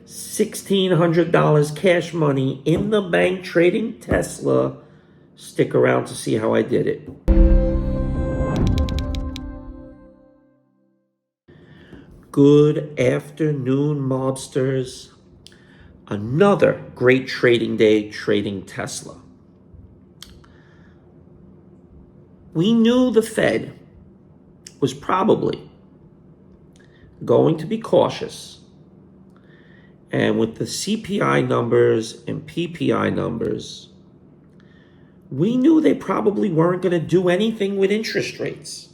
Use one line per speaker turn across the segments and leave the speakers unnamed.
$1,600 cash money in the bank trading Tesla. Stick around to see how I did it. Good afternoon, mobsters. Another great trading day trading Tesla. We knew the Fed was probably going to be cautious. And with the CPI numbers and PPI numbers, we knew they probably weren't going to do anything with interest rates.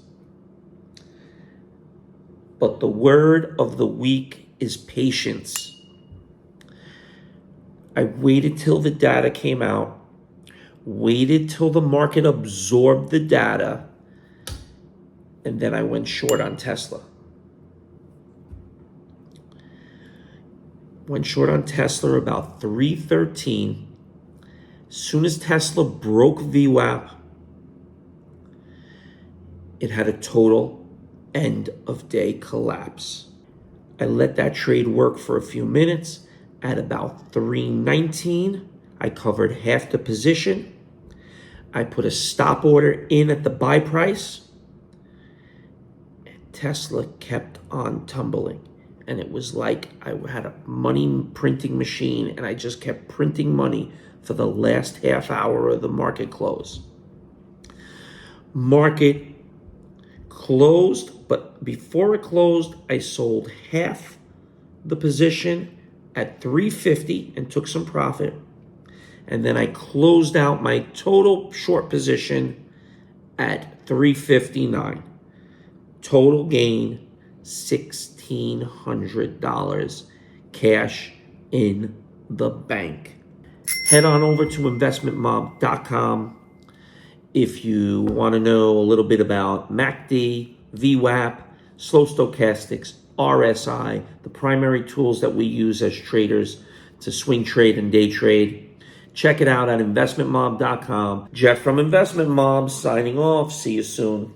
But the word of the week is patience. I waited till the data came out, waited till the market absorbed the data, and then I went short on Tesla. Went short on Tesla about 313. As soon as Tesla broke VWAP, it had a total end of day collapse. I let that trade work for a few minutes. At about 319, I covered half the position. I put a stop order in at the buy price. And Tesla kept on tumbling. And it was like I had a money printing machine and I just kept printing money for the last half hour of the market close. Market closed, but before it closed, I sold half the position at 350 and took some profit. And then I closed out my total short position at 359. Total gain, $1,600 cash in the bank. Head on over to investmentmob.com if you want to know a little bit about MACD, VWAP, slow stochastics, RSI, the primary tools that we use as traders to swing trade and day trade. Check it out at investmentmob.com. Jeff from Investment Mob signing off. See you soon.